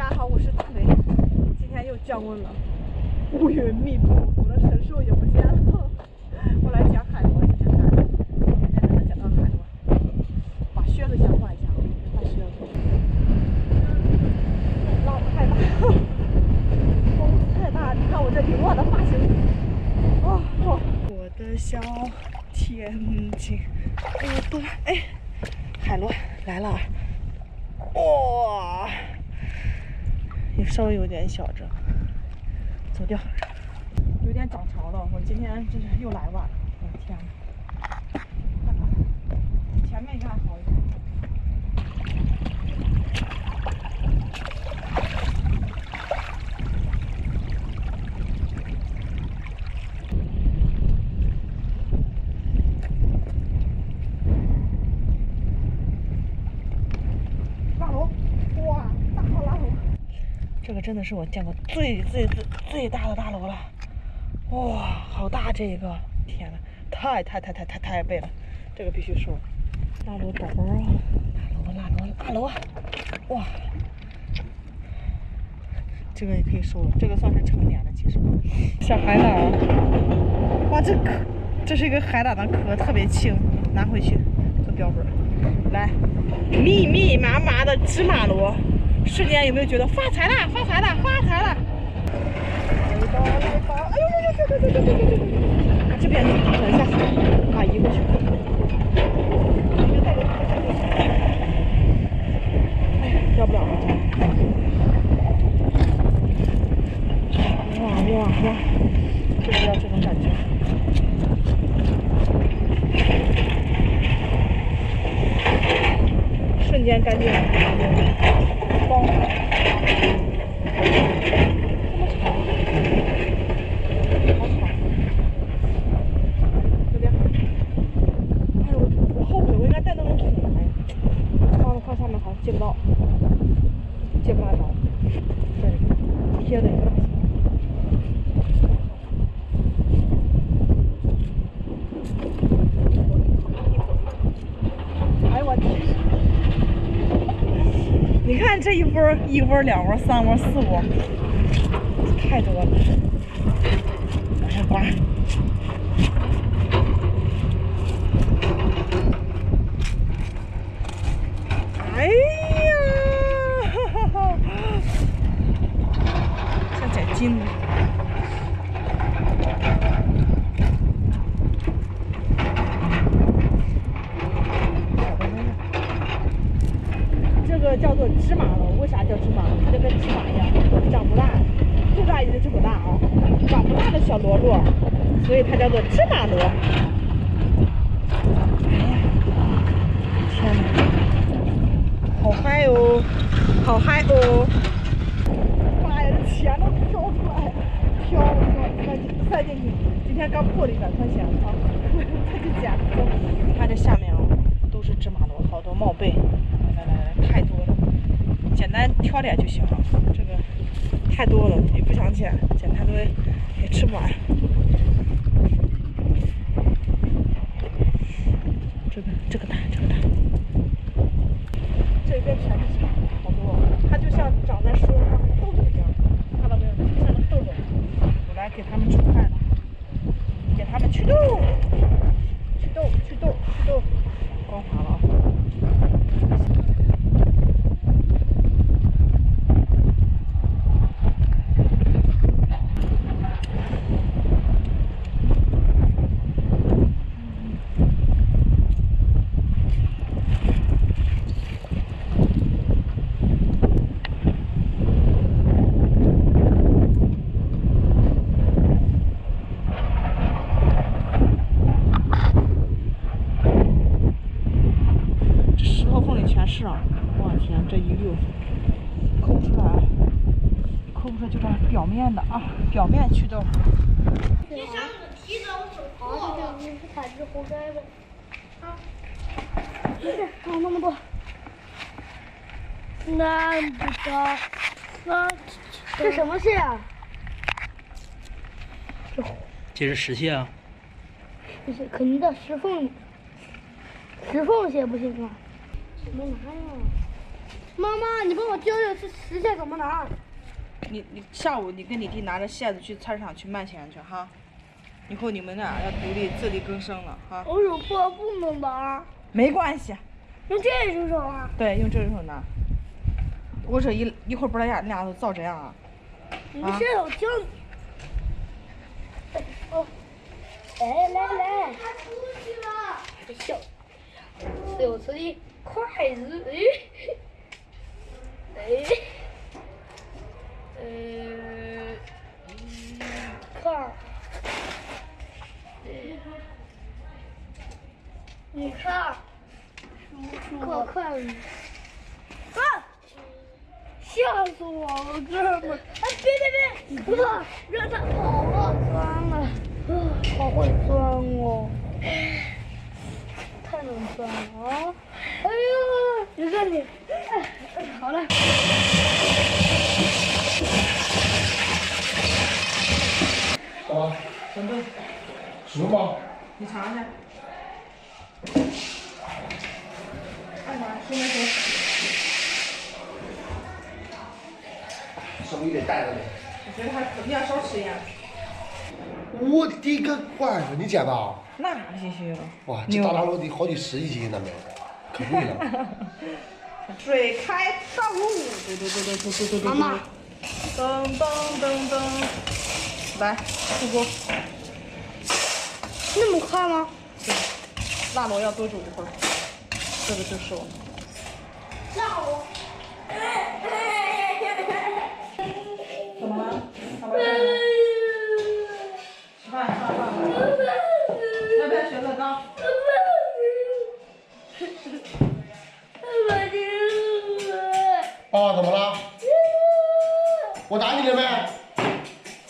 大家好，我是大雷。今天又降温了，乌云密布，我的神兽也不见了。我来捡海螺，今天看，今天能捡到海螺。把靴子先换一下，换靴子。浪太大，风太大，你看我这凌乱的发型。我的小天津，多海螺来了。哇，也稍微有点小着，走掉，有点涨潮了。我今天真是又来晚了，我的天哪！前面应该还好一点。大螺，哇，大号拉螺！这个真的是我见过最大的大螺了。哇，好大这个！天哪，太背了，这个必须收。大螺宝宝啊，大螺！哇，这个也可以收了，这个算是成年的，其实。小海胆，哇，这是一个海胆的壳，特别轻，拿回去做标本。来，密麻的芝麻螺，瞬间有没有觉得发财啦？来吧！哎呦，这边等一下，把移过去。哎，要不了了。哇，就是要这种感觉。瞬间干净，光滑。接不大着，这里贴的一个。哎呦我天！你看这一窝、两窝、三窝、四窝，太多了。往下刮。哎呀，像捡金子。这个叫做芝麻螺，为啥叫芝麻？它就跟芝麻一样，长不大，最大也就这么大啊，长不大的小螺螺，所以它叫做芝麻螺。哎呀，天哪！好嗨哦！妈呀，这钱都飘出来，塞进去。今天刚破了100块钱啊，再去捡。你看这下面啊，都是芝麻螺，好多帽贝。来，太多了，简单挑点就行了。这个太多了，也不想捡太多也吃不完。这个大。这边全是草，好多，它就像长在树上的豆豆一样，看到没有？就像那豆豆。我来给它们除害了，给它们祛痘，光滑了啊！是啊，我天，这一溜抠不出来，就把表面的啊，表面祛痘。你想提早走错了，你是他是活该的。啊，没事，那么多。那不知道，这什么蟹啊？这是石蟹啊。不是，肯定的石缝蟹不行啊？什么玩意儿？妈妈，你帮我教教这实线怎么拿？你下午你跟你弟拿着线子去菜市场去卖钱去哈。以后你们俩要独立自力更生了哈。我手破不能拿。没关系。用这只手啊？对，用这只手拿。我这一会儿不知道你俩都造这样啊？你这手教你。哦。来来来。他出去了。小。有吃的筷子，看，你看，我看，啊！吓死我了，哥们儿！哎，别！哥，让他跑了，钻了，好会钻哦。太能钻了啊！哎呦，你看你，好了。啊，等等，熟吗？你尝尝去。干啥？熟没熟？手艺得带着点。我觉得还可以，你要少吃一点。我的第一个罐头，你见到？那必须了。哇，这大大肉得好几10几斤呢没？可贵了。水开道路，对。妈妈，噔，来，出锅。那么快吗？对，辣螺要多煮一会儿。这个就熟。辣螺。怎么了？吃饭。要不要学乐高？啊，怎么了？我打你了没？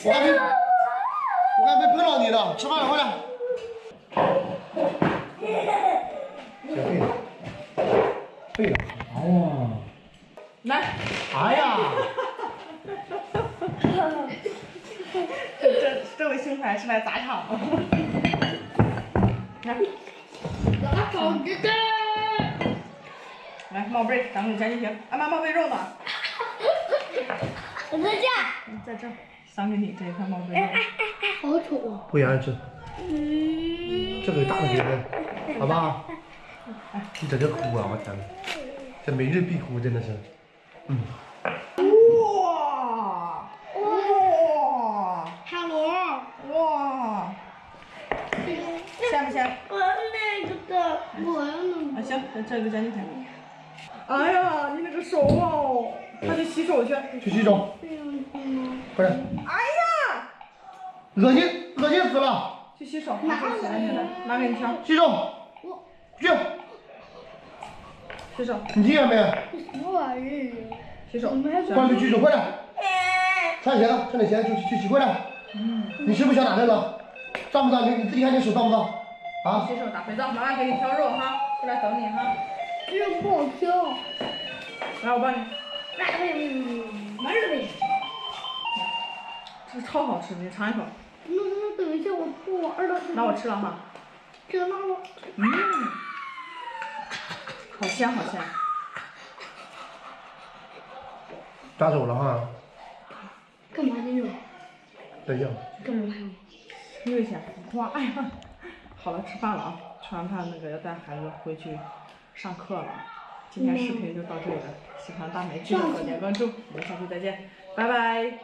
我还没碰到你呢，吃饭快点。背了。哎呀。来。哎呀。这位兄台是来砸场的。来。打手指的。来，冒贝，咱们加进去。俺妈冒贝肉呢？我在这。在这，赏给你这一块冒贝肉。好丑啊！不让吃。这个大的给他，好不好？你在这哭啊！我天哪，这每日必哭，真的是。哇！哈罗。哇！香不香？我要那个的，我要那个。啊，行，这个加进去。哎呀，你那个手哦，快去洗手去。去洗手。快点。哎呀！恶心死了！去洗手，拿手洗了你来，拿给你挑。洗手。去。洗手。你听见没？什么玩意儿？洗手。快去洗手，快点。穿鞋了，穿点鞋去洗，快点。你是不是想打这个？脏不脏？你自己看你手脏不脏？啊？洗手打肥皂，妈妈给你挑肉哈，过来等你哈。这不好挑。来，我帮你。没事呗。这个超好吃，你尝一口。那等一下，我不玩了。那我吃了哈。这个辣吗？好香好香。扎手了哈。干嘛呢？等一下。干嘛？溜一下，哇，哎呀，好了，吃饭了啊！吃完饭那个要带孩子回去上课了。今天视频就到这里了，喜欢大美记得点关注，我们下期再见，拜拜。